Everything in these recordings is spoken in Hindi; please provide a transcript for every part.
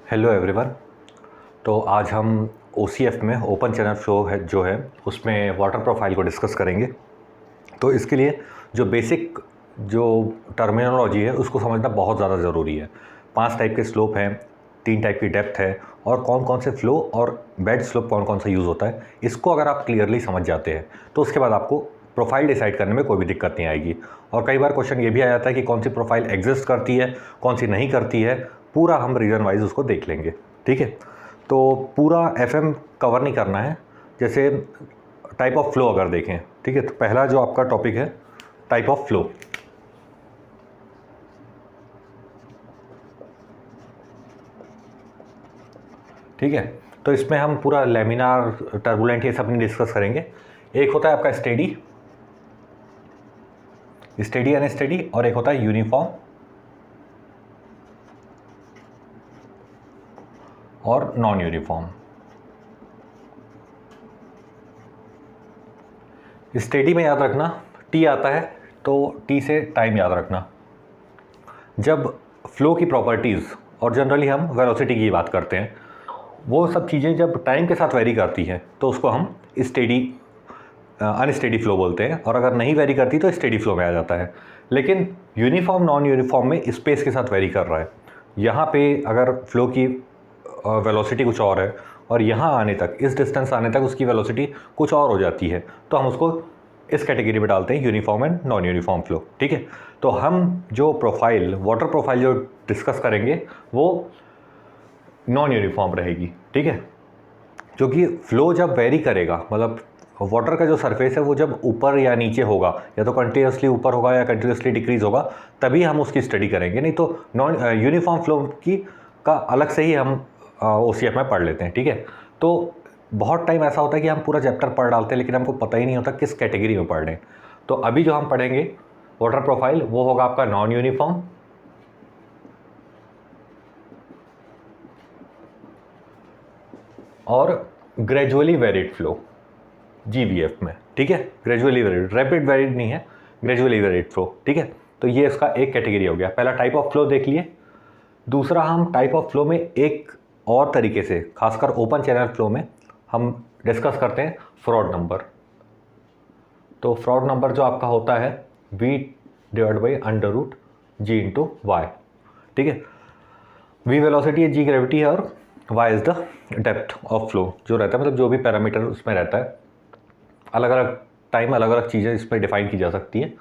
Hello everyone. तो आज हम OCF में ओपन चैनल फ्लो है जो है उसमें वाटर प्रोफाइल को डिस्कस करेंगे। तो इसके लिए जो बेसिक जो टर्मिनोलॉजी है उसको समझना बहुत ज़्यादा ज़रूरी है। 5 टाइप के स्लोप हैं, 3 टाइप की डेप्थ है, और कौन कौन से फ्लो और बेड स्लोप कौन कौन सा यूज़ होता है, इसको अगर आप क्लियरली समझ जाते हैं तो उसके बाद आपको प्रोफाइल डिसाइड करने में कोई भी दिक्कत नहीं आएगी। और कई बार क्वेश्चन ये भी आ जाता है कि कौन सी प्रोफाइल एग्जिस्ट करती है, कौन सी नहीं करती है, पूरा हम रीज़न वाइज उसको देख लेंगे। ठीक है, तो पूरा FM कवर नहीं करना है। जैसे टाइप ऑफ फ्लो अगर देखें, ठीक है, तो पहला जो आपका टॉपिक है टाइप ऑफ फ्लो। ठीक है, तो इसमें हम पूरा लेमिनार, टर्बुलेंट, ये सब नहीं डिस्कस करेंगे। एक होता है आपका स्टेडी, स्टेडी अनस्टेडी, और एक होता है यूनिफॉर्म और नॉन यूनिफॉर्म। स्टेडी में याद रखना टी आता है, तो टी से टाइम याद रखना। जब फ्लो की प्रॉपर्टीज़, और जनरली हम वेलोसिटी की बात करते हैं, वो सब चीज़ें जब टाइम के साथ वेरी करती हैं तो उसको हम स्टेडी अनस्टेडी फ्लो बोलते हैं, और अगर नहीं वेरी करती तो स्टेडी फ्लो में आ जाता है। लेकिन यूनिफॉर्म नॉन यूनिफॉर्म में स्पेस के साथ वेरी कर रहा है। यहाँ पे अगर फ्लो की वेलोसिटी कुछ और है और यहाँ आने तक, इस डिस्टेंस आने तक उसकी वेलोसिटी कुछ और हो जाती है, तो हम उसको इस कैटेगरी में डालते हैं uniform and non uniform flow. ठीक है, तो हम जो प्रोफाइल, वाटर प्रोफाइल जो डिस्कस करेंगे वो नॉन यूनिफॉर्म रहेगी। ठीक है, क्योंकि फ्लो जब वेरी करेगा, मतलब वाटर का जो सरफेस है वो जब ऊपर या नीचे होगा, या तो कंटिन्यूसली ऊपर होगा या कंटिन्यूसली डिक्रीज होगा, तभी हम उसकी स्टडी करेंगे। नहीं तो नॉन यूनिफॉर्म फ्लो की का अलग से ही हम OCF में पढ़ लेते हैं। ठीक है, तो बहुत टाइम ऐसा होता है कि हम पूरा चैप्टर पढ़ डालते हैं लेकिन हमको पता ही नहीं होता किस कैटेगरी में पढ़ रहे हैं। तो अभी जो हम पढ़ेंगे वाटर प्रोफाइल, वो होगा आपका नॉन यूनिफॉर्म और ग्रेजुअली वेरिड फ्लो, GVF में। ठीक है, ग्रेजुअली वेरिड, रैपिड वेरिड नहीं है, ग्रेजुअली वेरिड फ्लो। ठीक है, तो ये इसका एक कैटेगरी हो गया। पहला टाइप ऑफ फ्लो देख लिए। दूसरा हम टाइप ऑफ फ्लो में एक और तरीके से, खासकर ओपन चैनल फ्लो में हम डिस्कस करते हैं फ्रॉड नंबर। तो फ्रॉड नंबर जो आपका होता है V/√G/Y। ठीक है, V वेलोसिटी है, G ग्रेविटी है, और Y is the depth of flow जो रहता है, मतलब जो भी पैरामीटर उसमें रहता है। अलग अलग टाइम अलग अलग चीज़ें इस पर डिफाइन की जा सकती है।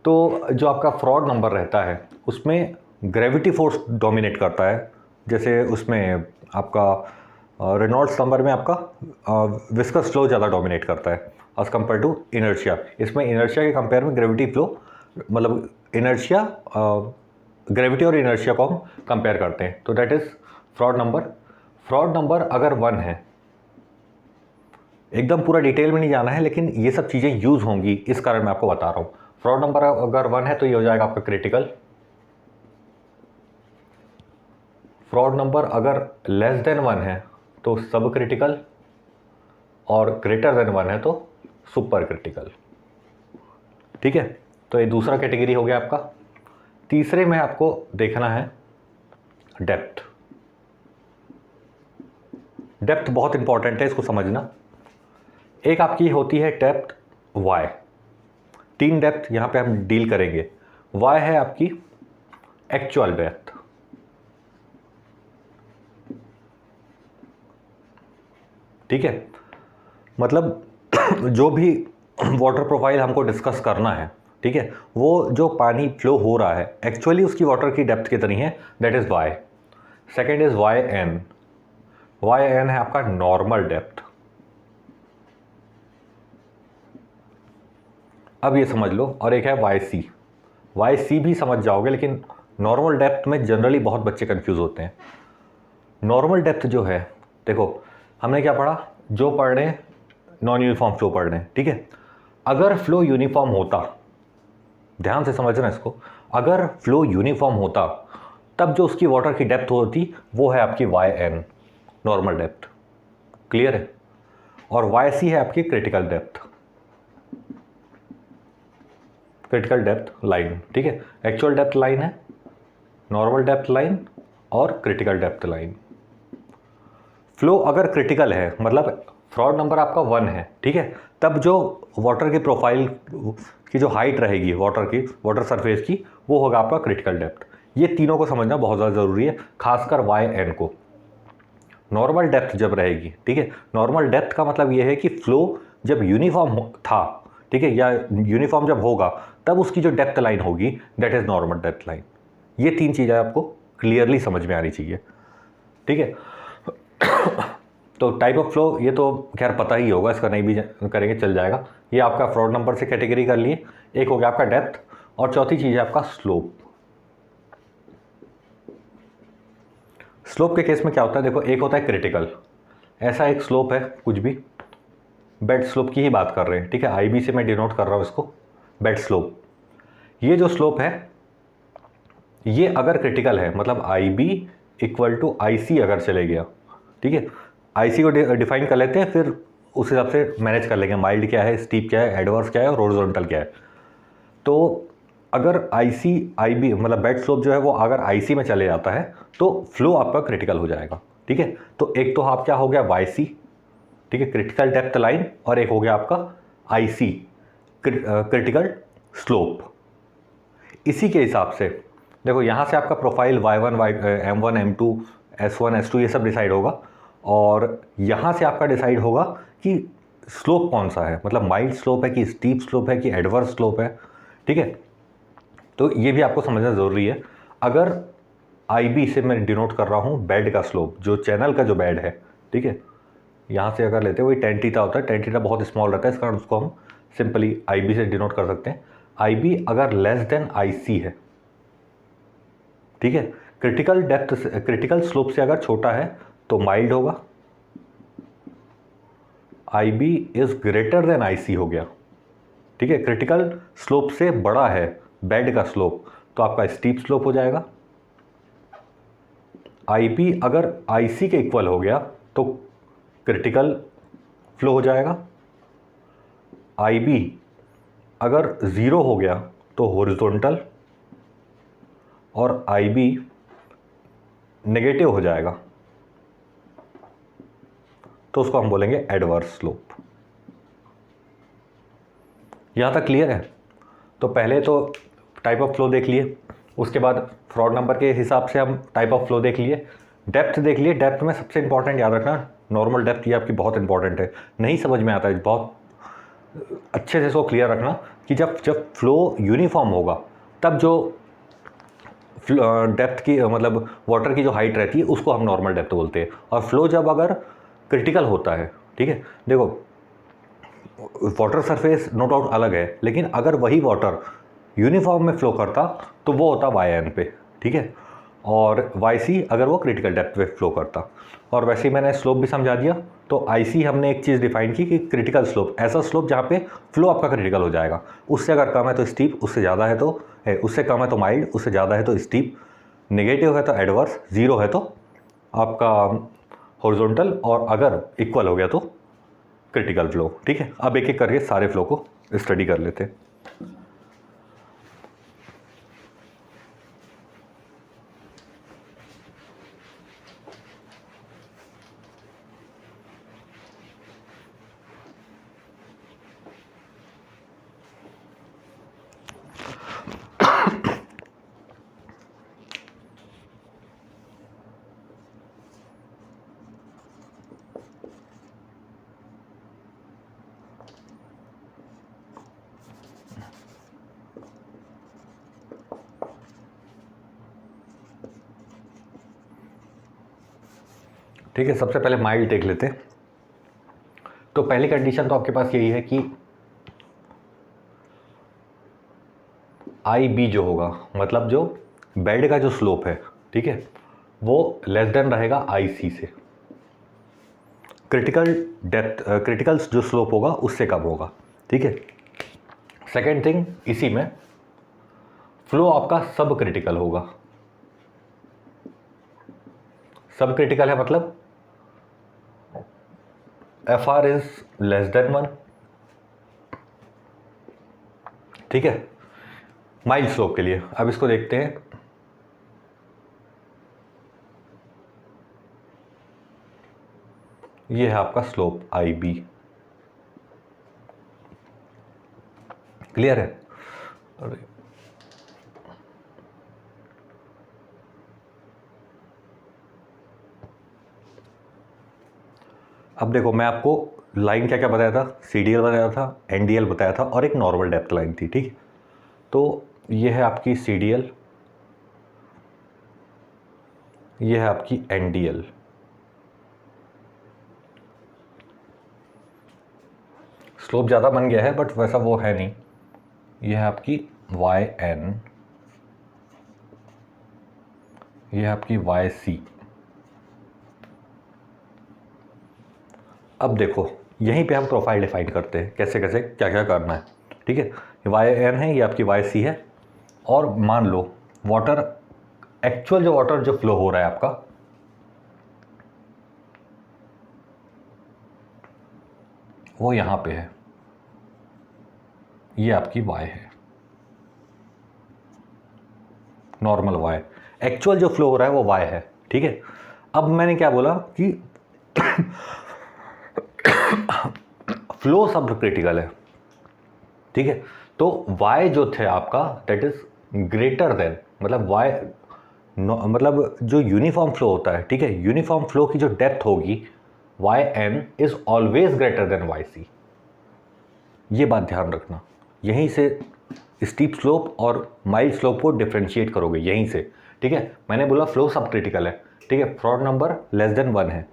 तो जो आपका फ्रॉड नंबर रहता है उसमें ग्रेविटी फोर्स डोमिनेट करता है। जैसे उसमें आपका रेनॉल्ड्स नंबर में आपका विस्कस फ्लो ज़्यादा डोमिनेट करता है एज़ कम्पेयर टू इनर्शिया। इसमें इनर्शिया के कंपेयर में ग्रेविटी फ्लो, मतलब इनर्शिया, ग्रेविटी और इनर्शिया को हम कंपेयर करते हैं, तो that is fraud number. Fraud number अगर 1 है, एकदम पूरा डिटेल में नहीं जाना है लेकिन ये सब चीज़ें यूज़ होंगी, इस कारण मैं आपको बता रहा हूँ। फ्रॉड नंबर अगर 1 है तो ये हो जाएगा आपका क्रिटिकल। फ्रॉड नंबर अगर लेस देन 1 है तो सब क्रिटिकल, और ग्रेटर देन 1 है तो सुपर क्रिटिकल। ठीक है, तो ये दूसरा कैटेगरी हो गया आपका। तीसरे में आपको देखना है डेप्थ। डेप्थ बहुत इंपॉर्टेंट है, इसको समझना। एक आपकी होती है डेप्थ Y। 3 डेप्थ यहाँ पे हम डील करेंगे। Y है आपकी एक्चुअल डेप्थ। ठीक है, मतलब जो भी वाटर प्रोफाइल हमको डिस्कस करना है, ठीक है, वो जो पानी फ्लो हो रहा है एक्चुअली उसकी वाटर की डेप्थ कितनी है, that is Y। Second is YN। YN है आपका नॉर्मल डेप्थ। अब ये समझ लो। और एक है YC। YC भी समझ जाओगे, लेकिन नॉर्मल डेप्थ में जनरली बहुत बच्चे कंफ्यूज होते हैं। नॉर्मल डेप्थ जो है, देखो हमने क्या पढ़ा, जो पढ़ रहे हैं नॉन यूनिफॉर्म फ्लो पढ़ रहे हैं। ठीक है, अगर फ्लो यूनिफॉर्म होता, ध्यान से समझना इसको, अगर फ्लो यूनिफॉर्म होता तब जो उसकी वाटर की डेप्थ होती वो है आपकी YN, नॉर्मल डेप्थ। क्लियर है? और YC है आपकी critical depth, critical depth line. ठीक है, एक्चुअल डेप्थ लाइन है, नॉर्मल डेप्थ लाइन और क्रिटिकल डेप्थ लाइन। फ्लो अगर क्रिटिकल है मतलब फ्रॉड नंबर आपका 1 है, ठीक है, तब जो वाटर की प्रोफाइल की जो हाइट रहेगी वाटर सरफेस की, वो होगा आपका क्रिटिकल डेप्थ। ये तीनों को समझना बहुत ज़्यादा ज़रूरी है, खासकर वाई एन को। नॉर्मल डेप्थ जब रहेगी, ठीक है, नॉर्मल डेप्थ का मतलब ये है कि फ्लो जब यूनिफॉर्म था, ठीक है, या यूनिफॉर्म जब होगा तब उसकी जो डेप्थ लाइन होगी that is normal depth line. ये 3 चीज़ें आपको क्लियरली समझ में आनी चाहिए, ठीक है। तो टाइप ऑफ फ्लो ये तो खैर पता ही होगा, इसका नहीं भी करेंगे चल जाएगा। ये आपका फ्रॉड नंबर से कैटेगरी कर लिए, एक हो गया आपका डेप्थ, और चौथी चीज़ है आपका स्लोप। स्लोप के केस में क्या होता है, देखो, एक होता है क्रिटिकल, ऐसा एक स्लोप है, कुछ भी बेड स्लोप की ही बात कर रहे हैं, ठीक है, आईबी से मैं डिनोट कर रहा हूँ इसको, बेड स्लोप। ये जो स्लोप है ये अगर क्रिटिकल है मतलब आईबी इक्वल टू आईसी अगर चले गया, ठीक है, आईसी को डिफाइन कर लेते हैं, फिर उस हिसाब से मैनेज कर लेंगे माइल्ड क्या है, स्टीप क्या है, एडवर्स क्या है और हॉरिजॉन्टल क्या है। तो अगर आईसी आईबी मतलब बेड स्लोप जो है वो अगर आईसी में चले जाता है तो फ्लो आपका क्रिटिकल हो जाएगा, ठीक है। तो एक तो आप क्या हो गया वाईसी, ठीक है, क्रिटिकल डेप्थ लाइन, और एक हो गया आपका आईसी क्रिटिकल स्लोप। इसी के हिसाब से देखो यहाँ से आपका profile y1 m1 m2 s1 s2 ये सब डिसाइड होगा, और यहाँ से आपका डिसाइड होगा कि स्लोप कौन सा है, मतलब माइल्ड स्लोप है कि स्टीप स्लोप है कि एडवर्स स्लोप है, ठीक है। तो ये भी आपको समझना ज़रूरी है। अगर IB से मैं डिनोट कर रहा हूँ बेड का स्लोप, जो चैनल का जो बेड है, ठीक है, यहाँ से अगर लेते हैं वही टेन थीटा होता है, टेन थीटा बहुत स्मॉल रहता है, इस कारण उसको हम सिंपली IB से डिनोट कर सकते हैं। IB अगर लेस देन IC है, ठीक है, क्रिटिकल डेप्थ क्रिटिकल स्लोप से अगर छोटा है तो माइल्ड होगा, IB is greater than IC हो गया, ठीक है, क्रिटिकल स्लोप से बड़ा है बेड का स्लोप तो आपका स्टीप स्लोप हो जाएगा। IB अगर IC के इक्वल हो गया तो क्रिटिकल फ्लो हो जाएगा। IB अगर ज़ीरो हो गया तो हॉरिजॉन्टल, और IB नेगेटिव हो जाएगा तो उसको हम बोलेंगे एडवर्स स्लोप। यहाँ तक क्लियर है? तो पहले तो टाइप ऑफ फ्लो देख लिए, उसके बाद फ्रॉड नंबर के हिसाब से हम टाइप ऑफ फ्लो देख लिए, डेप्थ देख लिए। डेप्थ में सबसे इंपॉर्टेंट याद रखना नॉर्मल डेप्थ, ये आपकी बहुत इंपॉर्टेंट है, नहीं समझ में आता है, बहुत अच्छे से इसको क्लियर रखना कि जब जब फ्लो यूनिफॉर्म होगा तब जो डेप्थ की मतलब वाटर की जो हाइट रहती है उसको हम नॉर्मल डेप्थ बोलते हैं, और फ्लो जब अगर क्रिटिकल होता है, ठीक है, देखो वाटर सरफेस नो डाउट अलग है, लेकिन अगर वही वाटर यूनिफॉर्म में फ्लो करता तो वो होता वाई एन पे, ठीक है, और वाई सी अगर वो क्रिटिकल डेप्थ पे फ्लो करता। और वैसे ही मैंने स्लोप भी समझा दिया। तो आई सी हमने एक चीज़ डिफाइन की कि क्रिटिकल स्लोप, ऐसा स्लोप जहाँ पे फ्लो आपका क्रिटिकल हो जाएगा, उससे अगर कम है तो स्टीप, उससे ज़्यादा है तो उससे कम है तो माइल्ड, उससे ज़्यादा है तो स्टीप, नेगेटिव है तो एडवर्स, ज़ीरो है तो आपका हॉरिजॉन्टल, और अगर इक्वल हो गया तो क्रिटिकल फ्लो, ठीक है। अब एक एक करके सारे फ्लो को स्टडी कर लेते हैं। ठीक है, सबसे पहले माइल्ड देख लेते हैं। तो पहली कंडीशन तो आपके पास यही है कि आई बी जो होगा, मतलब जो बेड का जो स्लोप है, ठीक है, वो लेस देन रहेगा आई सी से, क्रिटिकल डेप्थ क्रिटिकल जो स्लोप होगा उससे कम होगा, ठीक है। सेकेंड थिंग, इसी में फ्लो आपका सब क्रिटिकल होगा। सब क्रिटिकल है मतलब F R is less than 1, ठीक है, माइल्ड स्लोप के लिए। अब इसको देखते हैं, ये है आपका स्लोप आई बी। क्लियर है? अब देखो मैं आपको लाइन क्या क्या बताया था, सीडीएल बताया था, एनडीएल बताया था और एक नॉर्मल डेप्थ लाइन थी, ठीक। तो ये है आपकी सीडीएल, ये है आपकी एनडीएल। स्लोप ज़्यादा बन गया है बट वैसा वो है नहीं। ये है आपकी वाई एन, ये है आपकी वाई सी। अब देखो यहीं पे हम प्रोफाइल डिफाइन करते हैं, कैसे कैसे क्या क्या करना है, ठीक है। ये वाई एन है, ये आपकी वाई सी है। और मान लो वाटर, एक्चुअल जो वाटर जो फ्लो हो रहा है आपका, वो यहाँ पे है, ये आपकी वाई है, नॉर्मल वाई। एक्चुअल जो फ्लो हो रहा है वो वाई है, ठीक है। अब मैंने क्या बोला कि फ्लो सब क्रिटिकल है, ठीक है। तो y जो थे आपका दैट इज ग्रेटर देन, मतलब y मतलब जो यूनिफॉर्म फ्लो होता है, ठीक है, यूनिफॉर्म फ्लो की जो डेप्थ होगी Y N is always greater than Y C. ये बात ध्यान रखना, यहीं से स्टीप स्लोप और माइल्ड स्लोप को डिफ्रेंशिएट करोगे यहीं से, ठीक है। मैंने बोला फ्लो सब क्रिटिकल है, ठीक है, फ्रॉड नंबर लेस देन 1 है।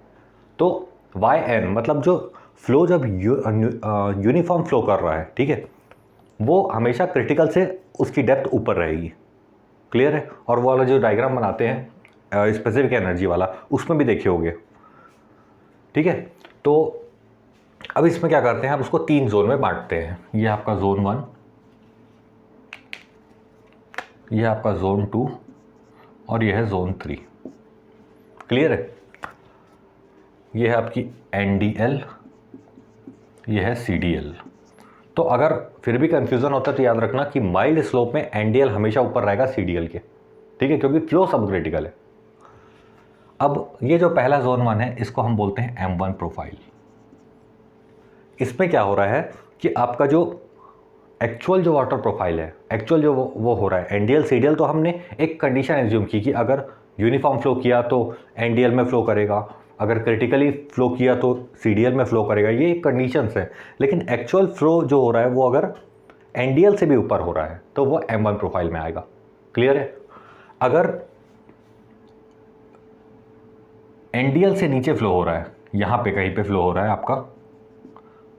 तो वाई एन मतलब जो फ्लो जब यूनिफॉर्म फ्लो कर रहा है, ठीक है, वो हमेशा क्रिटिकल से उसकी डेप्थ ऊपर रहेगी। क्लियर है? और वो वाला जो डायग्राम बनाते हैं स्पेसिफिक एनर्जी वाला, उसमें भी देखे होंगे, ठीक है। तो अब इसमें क्या करते हैं, आप उसको 3 जोन में बांटते हैं। ये आपका जोन 1, ये आपका जोन 2 और ये है जोन 3। क्लियर है? ये है आपकी एनडीएल, ये है सीडीएल। तो अगर फिर भी कंफ्यूजन होता है तो याद रखना कि माइल्ड स्लोप में एनडीएल हमेशा ऊपर रहेगा सीडीएल के, ठीक है, क्योंकि फ्लो सब क्रिटिकल है। अब ये जो पहला जोन 1 है इसको हम बोलते हैं M1 प्रोफाइल। इसमें क्या हो रहा है कि आपका जो एक्चुअल जो वाटर प्रोफाइल है, एक्चुअल जो वो हो रहा है एनडीएल सीडीएल, तो हमने एक कंडीशन एज्यूम की कि अगर यूनिफॉर्म फ्लो किया तो एनडीएल में फ्लो करेगा, अगर क्रिटिकली फ्लो किया तो सीडीएल में फ्लो करेगा, ये कंडीशंस है। लेकिन एक्चुअल फ्लो जो हो रहा है वो अगर एनडीएल से भी ऊपर हो रहा है तो वो M1 प्रोफाइल में आएगा। क्लियर है? अगर एनडीएल से नीचे फ्लो हो रहा है, यहाँ पे कहीं पे फ्लो हो रहा है आपका,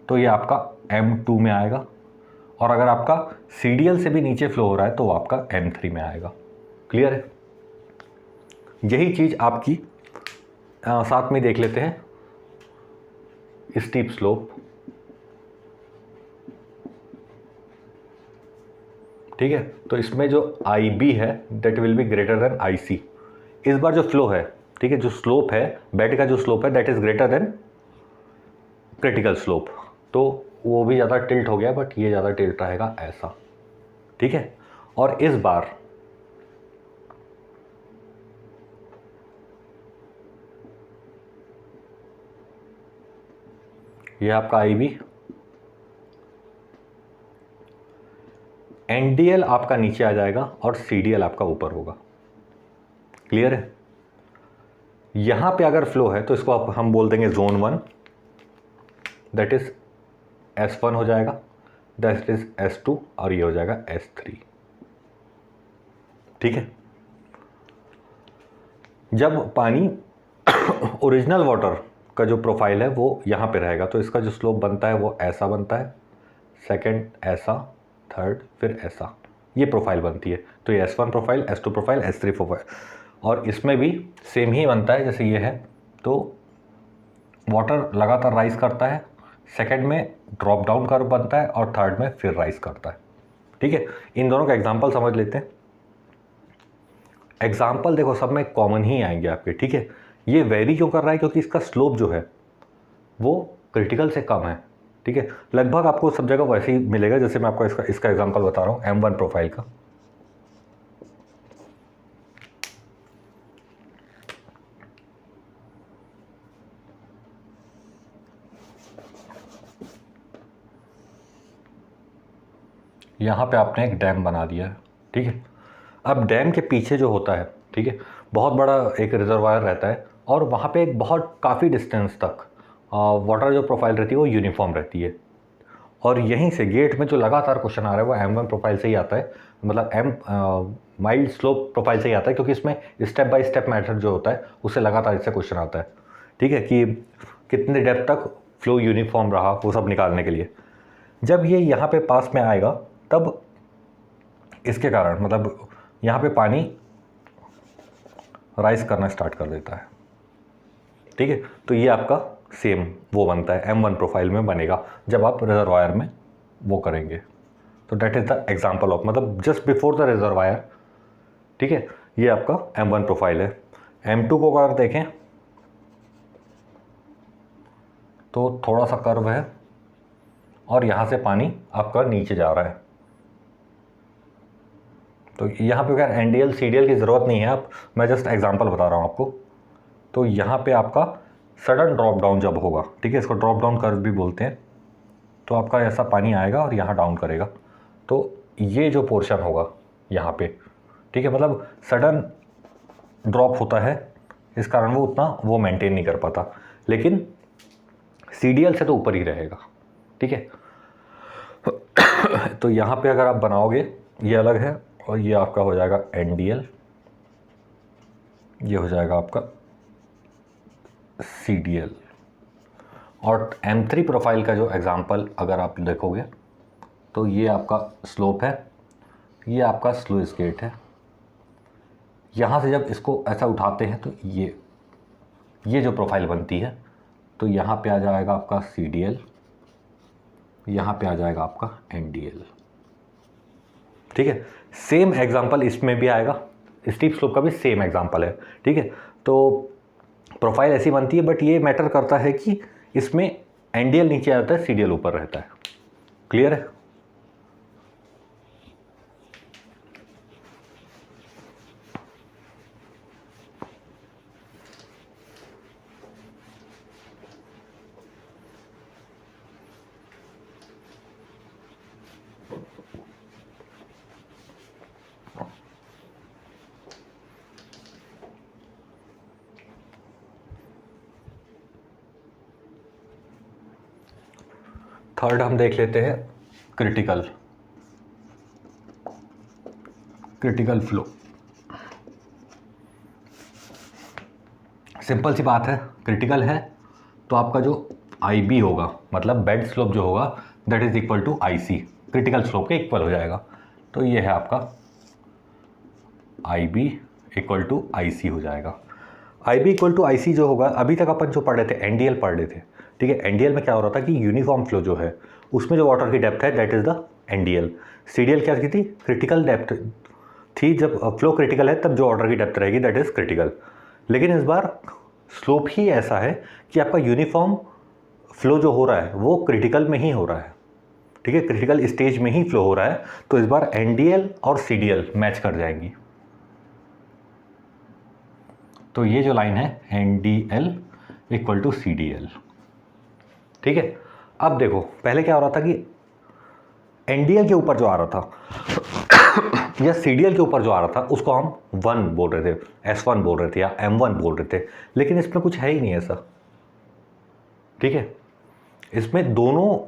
तो ये आपका M2 में आएगा। और अगर आपका सीडीएल से भी नीचे फ्लो हो रहा है तो वो आपका M3 में आएगा। क्लियर है? यही चीज़ आपकी साथ में देख लेते हैं, स्टीप स्लोप, ठीक है। तो इसमें जो आई बी है that will be greater than I C. इस बार जो फ्लो है, ठीक है, जो स्लोप है, बेड का जो स्लोप है that is greater than critical slope. तो वो भी ज़्यादा टिल्ट हो गया बट ये ज़्यादा टिल्ट रहेगा ऐसा, ठीक है। और इस बार ये आपका आई बी, एनडीएल आपका नीचे आ जाएगा और सीडीएल आपका ऊपर होगा। क्लियर है? यहां पे अगर फ्लो है तो इसको हम बोल देंगे जोन 1, दैट इज S1 हो जाएगा, दैट इज S2 और ये हो जाएगा S3, ठीक है। जब पानी ओरिजिनल वाटर का जो प्रोफाइल है वो यहाँ पे रहेगा तो इसका जो स्लोप बनता है वो ऐसा बनता है, सेकंड ऐसा, थर्ड फिर ऐसा, ये प्रोफाइल बनती है। तो ये S1 profile, S2 profile, S3 profile. और इसमें भी सेम ही बनता है जैसे ये है। तो वाटर लगातार राइज करता है, सेकंड में ड्रॉप डाउन कर्व बनता है और थर्ड में फिर राइज करता है, ठीक है। इन दोनों का एग्जाम्पल समझ लेते हैं। एग्जाम्पल देखो सब में कॉमन ही आएंगे आपके, ठीक है। ये वेरी क्यों कर रहा है? क्योंकि इसका स्लोप जो है वो क्रिटिकल से कम है, ठीक है। लगभग आपको सब जगह वैसे ही मिलेगा जैसे मैं आपको इसका एग्जांपल बता रहा हूँ M1 प्रोफाइल का। यहाँ पे आपने एक डैम बना दिया है, ठीक है। अब डैम के पीछे जो होता है, ठीक है, बहुत बड़ा एक रिजर्वायर रहता है और वहाँ पे एक बहुत काफ़ी डिस्टेंस तक वाटर जो प्रोफाइल रहती है वो यूनिफॉर्म रहती है। और यहीं से गेट में जो लगातार क्वेश्चन आ रहा है वो M1 प्रोफाइल से ही आता है, मतलब माइल्ड स्लोप प्रोफाइल से ही आता है, क्योंकि इसमें स्टेप बाय स्टेप मेथड जो होता है उससे लगातार इससे क्वेश्चन आता है, ठीक है, कि कितने डेप्थ तक फ्लो यूनिफॉर्म रहा वो सब निकालने के लिए। जब ये यहाँ पे पास में आएगा तब इसके कारण मतलब यहाँ पे पानी राइज करना स्टार्ट कर देता है, ठीक है। तो ये आपका सेम वो बनता है M1 प्रोफाइल में बनेगा जब आप रिजर्वायर में वो करेंगे। तो that is the example of, मतलब जस्ट बिफोर द रिजर्वायर, ठीक है, ये आपका M1 प्रोफाइल है। M2 को अगर देखें तो थोड़ा सा कर्व है और यहाँ से पानी आपका नीचे जा रहा है। तो यहाँ पे अगर NDL CDL की ज़रूरत नहीं है, आप, मैं जस्ट एग्जांपल बता रहा हूँ आपको। तो यहाँ पे आपका सडन ड्रॉप डाउन जब होगा, ठीक है, इसको ड्रॉप डाउन कर्व भी बोलते हैं, तो आपका ऐसा पानी आएगा और यहाँ डाउन करेगा। तो ये जो पोर्शन होगा यहाँ पे, ठीक है, मतलब सडन ड्रॉप होता है, इस कारण वो उतना वो मेंटेन नहीं कर पाता, लेकिन CDL से तो ऊपर ही रहेगा, ठीक है। तो यहाँ पे अगर आप बनाओगे ये अलग है और ये आपका हो जाएगा NDL, ये हो जाएगा आपका CDL। और M3 प्रोफाइल का जो एग्जांपल अगर आप देखोगे तो ये आपका स्लोप है, ये आपका स्लूइस गेट है। यहाँ से जब इसको ऐसा उठाते हैं तो ये जो प्रोफाइल बनती है, तो यहाँ पे आ जाएगा आपका CDL, यहाँ पे आ जाएगा आपका NDL, ठीक है। सेम एग्जांपल इसमें भी आएगा, स्टीप स्लोप का भी सेम एग्जांपल है, ठीक है। तो प्रोफाइल ऐसी बनती है, बट ये मैटर करता है कि इसमें NDL नीचे आता है, CDL ऊपर रहता है। क्लियर है? थर्ड हम देख लेते हैं क्रिटिकल फ्लो। सिंपल सी बात है, क्रिटिकल है तो आपका जो IB होगा, मतलब बेड स्लोप जो होगा, that is equal to IC, critical slope के इक्वल हो जाएगा। तो ये है आपका IB इक्वल टू IC हो जाएगा। IB इक्वल टू IC जो होगा, अभी तक अपन जो पढ़ रहे थे NDL पढ़ रहे थे, ठीक है। NDL में क्या हो रहा था कि यूनिफॉर्म फ्लो जो है उसमें जो वाटर की डेप्थ है that is the NDL। CDL क्या की थी? क्रिटिकल डेप्थ थी, जब फ्लो क्रिटिकल है तब जो वाटर की डेप्थ रहेगी दैट इज़ क्रिटिकल। लेकिन इस बार स्लोप ही ऐसा है कि आपका यूनिफॉर्म फ्लो जो हो रहा है वो क्रिटिकल में ही हो रहा है, ठीक है, क्रिटिकल स्टेज में ही फ्लो हो रहा है। तो इस बार NDL और CDL मैच कर जाएंगी। तो ये जो लाइन है NDL इक्वल टू CDL, ठीक है। अब देखो पहले क्या हो रहा था कि NDL के ऊपर जो आ रहा था या CDL के ऊपर जो आ रहा था उसको हम 1 बोल रहे थे, S1 बोल रहे थे या M1 बोल रहे थे, लेकिन इसमें कुछ है ही नहीं ऐसा, ठीक है। इसमें दोनों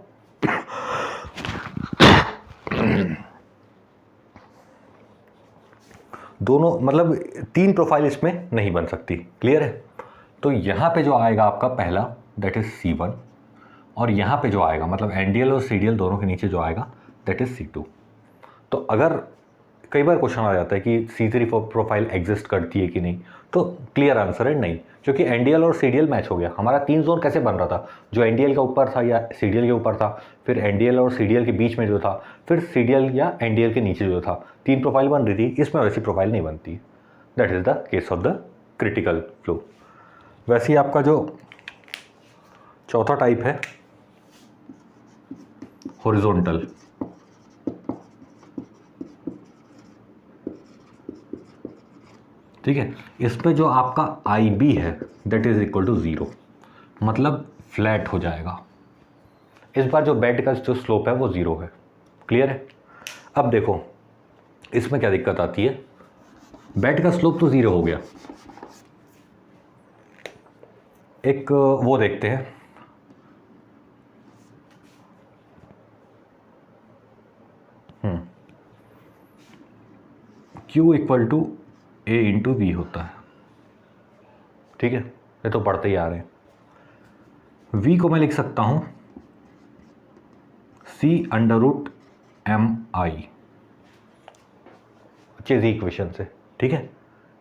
मतलब 3 प्रोफाइल इसमें नहीं बन सकती। क्लियर है? तो यहाँ पे जो आएगा आपका पहला दैट इज C1, और यहाँ पे जो आएगा मतलब NDL और CDL दोनों के नीचे जो आएगा दैट इज C2। तो अगर कई बार क्वेश्चन आ जाता है कि C3 प्रोफाइल एग्जिस्ट करती है कि नहीं, तो क्लियर आंसर है नहीं, क्योंकि NDL और CDL मैच हो गया। हमारा 3 जोन कैसे बन रहा था? जो NDL का ऊपर था या CDL के ऊपर था, फिर NDL और CDL के बीच में जो था, फिर CDL या NDL के नीचे जो था, 3 प्रोफाइल बन रही थी। इसमें वैसी प्रोफाइल नहीं बनती। That is the case of the critical flow. वैसे ही आपका जो चौथा टाइप है हॉरिजॉन्टल, ठीक है। इस पे जो आपका IB है दैट इज इक्वल टू 0, मतलब फ्लैट हो जाएगा, इस बार जो बेड का जो स्लोप है वो 0 है। क्लियर है? अब देखो इसमें क्या दिक्कत आती है, बेड का स्लोप तो 0 हो गया, एक वो देखते हैं, Q equal to A into V होता है। ठीक है, ये तो पढ़ते ही आ रहे हैं। V को मैं लिख सकता हूं C अंडर रूट एम आई, चेजी इक्वेशन से। ठीक है,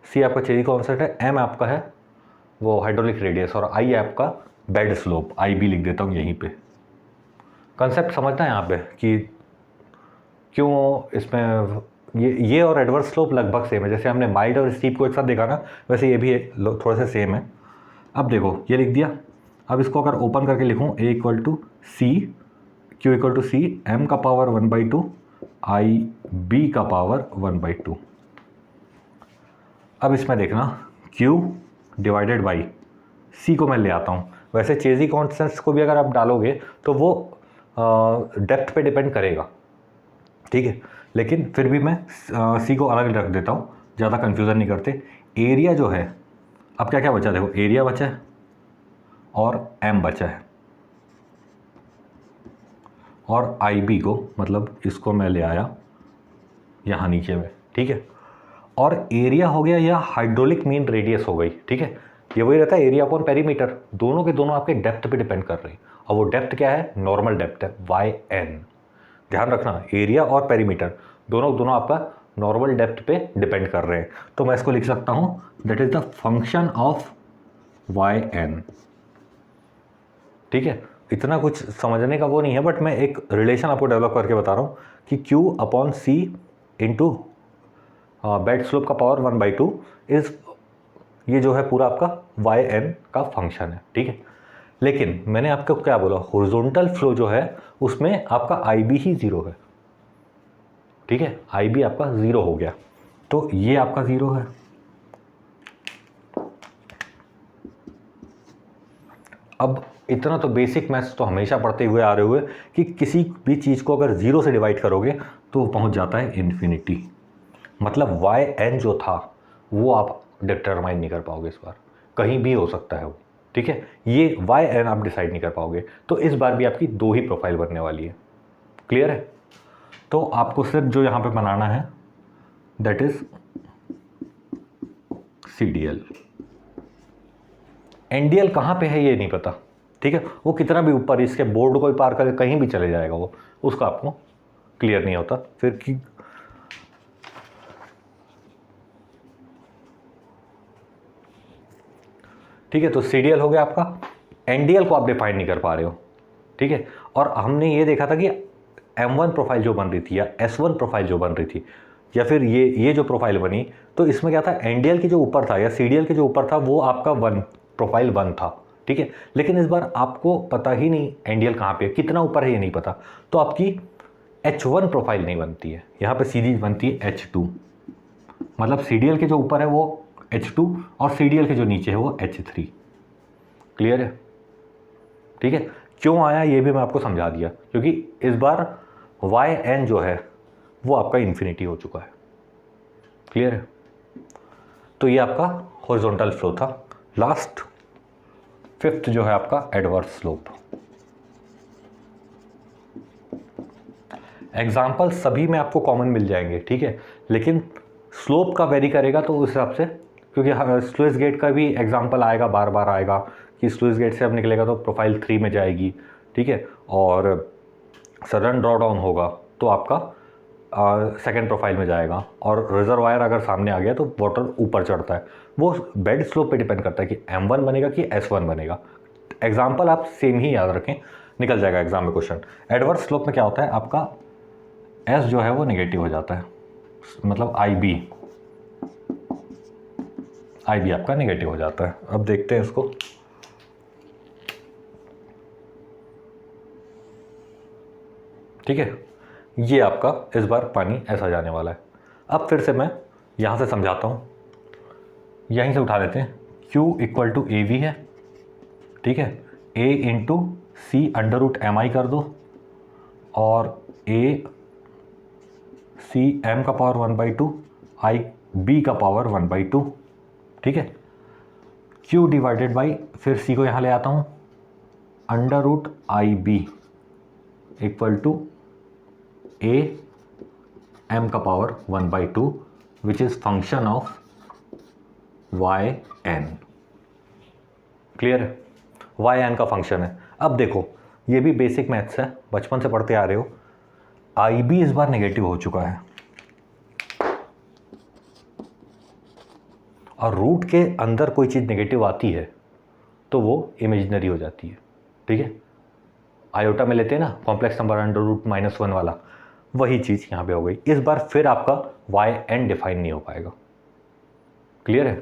C आपका चेजी कॉन्सेप्ट है, M आपका है वो हाइड्रोलिक रेडियस, और I आपका बेड स्लोप, आई भी लिख देता हूँ यहीं पे। कंसेप्ट समझना है यहाँ पे कि क्यों इसमें ये और एडवर्स स्लोप लगभग सेम है। जैसे हमने माइल्ड और स्टीप को एक साथ देखा ना, वैसे ये भी थोड़ा सा सेम है। अब देखो ये लिख दिया, अब इसको अगर ओपन करके लिखूँ A equal to C, Q equal to C M का पावर 1/2 आई B का पावर 1/2। अब इसमें देखना Q डिवाइडेड बाई C को मैं ले आता हूँ। वैसे चेजी कॉन्स्टेंट्स को भी अगर आप डालोगे तो वो डेप्थ पे डिपेंड करेगा, ठीक है, लेकिन फिर भी मैं C को अलग रख देता हूँ, ज़्यादा कन्फ्यूज़न नहीं करते। एरिया जो है, अब क्या क्या बचा, देखो एरिया बचा है और M बचा है, और IB को मतलब इसको मैं ले आया यहाँ नीचे में। ठीक है, और एरिया हो गया या हाइड्रोलिक मीन रेडियस हो गई। ठीक है, ये वही रहता है एरिया अपॉन पेरीमीटर, दोनों के दोनों आपके डेप्थ पे डिपेंड कर रहे हैं, और वो डेप्थ क्या है, नॉर्मल डेप्थ है YN। ध्यान रखना, एरिया और पेरीमीटर दोनों आपका नॉर्मल डेप्थ पे डिपेंड कर रहे हैं। तो मैं इसको लिख सकता हूँ that is the function of YN। ठीक है, इतना कुछ समझने का वो नहीं है, बट मैं एक रिलेशन आपको डेवलप करके बता रहा हूँ कि Q upon C into bed slope का पावर 1/2 इज, ये जो है पूरा आपका YN का फंक्शन है। ठीक है, लेकिन मैंने आपको क्या बोला, हॉरिजॉन्टल फ्लो जो है उसमें आपका IB ही 0 है। ठीक है, IB आपका 0 हो गया, तो ये आपका 0 है। अब इतना तो बेसिक मैथ्स तो हमेशा पढ़ते हुए आ रहे हुए कि किसी भी चीज़ को अगर 0 से डिवाइड करोगे तो वो पहुंच जाता है इन्फिनिटी। मतलब YN जो था वो आप डिटरमाइन नहीं कर पाओगे इस बार, कहीं भी हो सकता है वो। ठीक है, ये YN आप डिसाइड नहीं कर पाओगे, तो इस बार भी आपकी 2 ही प्रोफाइल बनने वाली है। क्लियर है? तो आपको सिर्फ जो यहाँ पे बनाना है दैट इज CDL। NDL कहाँ पे है ये नहीं पता। ठीक है, वो कितना भी ऊपर इसके बोर्ड को पार करके कहीं भी चले जाएगा, वो उसका आपको क्लियर नहीं होता फिर कि ठीक है। तो CDL हो गया आपका, NDL को आप डिफाइन नहीं कर पा रहे हो। ठीक है, और हमने ये देखा था कि M1 प्रोफाइल जो बन रही थी या S1 प्रोफाइल जो बन रही थी, या फिर ये जो प्रोफाइल बनी, तो इसमें क्या था, NDL के जो ऊपर था या CDL के जो ऊपर था वो आपका प्रोफाइल 1 था। ठीक है, लेकिन इस बार आपको पता ही नहीं NDL कहाँ पे है, कितना ऊपर है ये नहीं पता, तो आपकी H1 प्रोफाइल नहीं बनती है, यहाँ पे सीधी बनती है H2। मतलब CDL के जो ऊपर है वो H2 और CDL के जो नीचे है वो H3। क्लियर है? ठीक है, क्यों आया ये भी मैं आपको समझा दिया, क्योंकि इस बार YN जो है वो आपका इन्फिनिटी हो चुका है। क्लियर है? तो ये आपका हॉरिजॉन्टल फ्लो था। लास्ट 5th जो है आपका एडवर्स स्लोप। एग्जाम्पल सभी में आपको कॉमन मिल जाएंगे, ठीक है, लेकिन स्लोप का वेरी करेगा तो उस हिसाब से, क्योंकि स्लुइस गेट का भी एग्जाम्पल आएगा, बार बार आएगा कि स्लुइस गेट से अब निकलेगा तो प्रोफाइल 3 में जाएगी। ठीक है, और सडन ड्रॉ डाउन होगा तो आपका सेकेंड प्रोफाइल में जाएगा, और रिजर्वायर अगर सामने आ गया तो वाटर ऊपर चढ़ता है। वो बेड स्लोप पे डिपेंड करता है कि M1 बनेगा कि S1 बनेगा। एग्जाम्पल आप सेम ही याद रखें, निकल जाएगा एग्जाम में क्वेश्चन। एडवर्स स्लोप में क्या होता है, आपका S जो है वो नेगेटिव हो जाता है, मतलब IB आपका नेगेटिव हो जाता है। अब देखते हैं इसको। ठीक है, ये आपका इस बार पानी ऐसा जाने वाला है। अब फिर से मैं यहाँ से समझाता हूँ, यहीं से उठा लेते हैं। Q इक्वल टू AV है, ठीक है, A into C under root M I कर दो और ए सी एम का पावर 1/2 आई बी का पावर 1/2, ठीक है। क्यू डिवाइडेड बाई, फिर सी को यहाँ ले आता हूँ, under root I B equal to A M का power 1/2 which is function of Y N. Clear है? वाई एन का फंक्शन है। अब देखो ये भी बेसिक मैथ्स है, बचपन से पढ़ते आ रहे हो। आई बी इस बार नेगेटिव हो चुका है और रूट के अंदर कोई चीज़ नेगेटिव आती है तो वो इमेजिनरी हो जाती है, ठीक है। आयोटा में लेते हैं ना कॉम्प्लेक्स नंबर अंडर रूट -1 वाला, वही चीज़ यहाँ पे हो गई। इस बार फिर आपका वाई एन डिफाइन नहीं हो पाएगा। क्लियर है?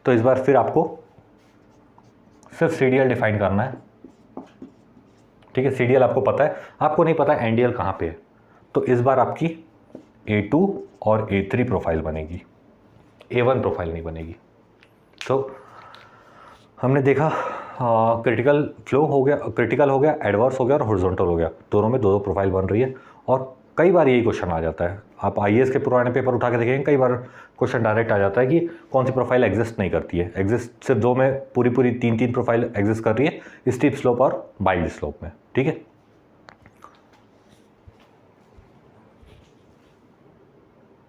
तो इस बार फिर आपको सिर्फ सीडीएल डिफाइन करना है, ठीक है। सीडीएल आपको पता है, आपको नहीं पता एनडीएल कहाँ पे है। तो इस बार आपकी A2 और A3 प्रोफाइल बनेगी, A1 प्रोफाइल नहीं बनेगी। तो हमने देखा क्रिटिकल फ्लो हो गया, क्रिटिकल हो गया, एडवर्स हो गया और हॉरिजॉन्टल हो गया, दोनों में दो प्रोफाइल बन रही है। और कई बार यही क्वेश्चन आ जाता है, आप आईएएस के पुराने पेपर उठा के देखेंगे, कई बार क्वेश्चन डायरेक्ट आ जाता है कि कौन सी प्रोफाइल एग्जिस्ट नहीं करती है। एग्जिस्ट सिर्फ दो में, पूरी 3 प्रोफाइल एग्जिस्ट कर रही है, स्टीप स्लोप और माइल्ड स्लोप में, ठीक है।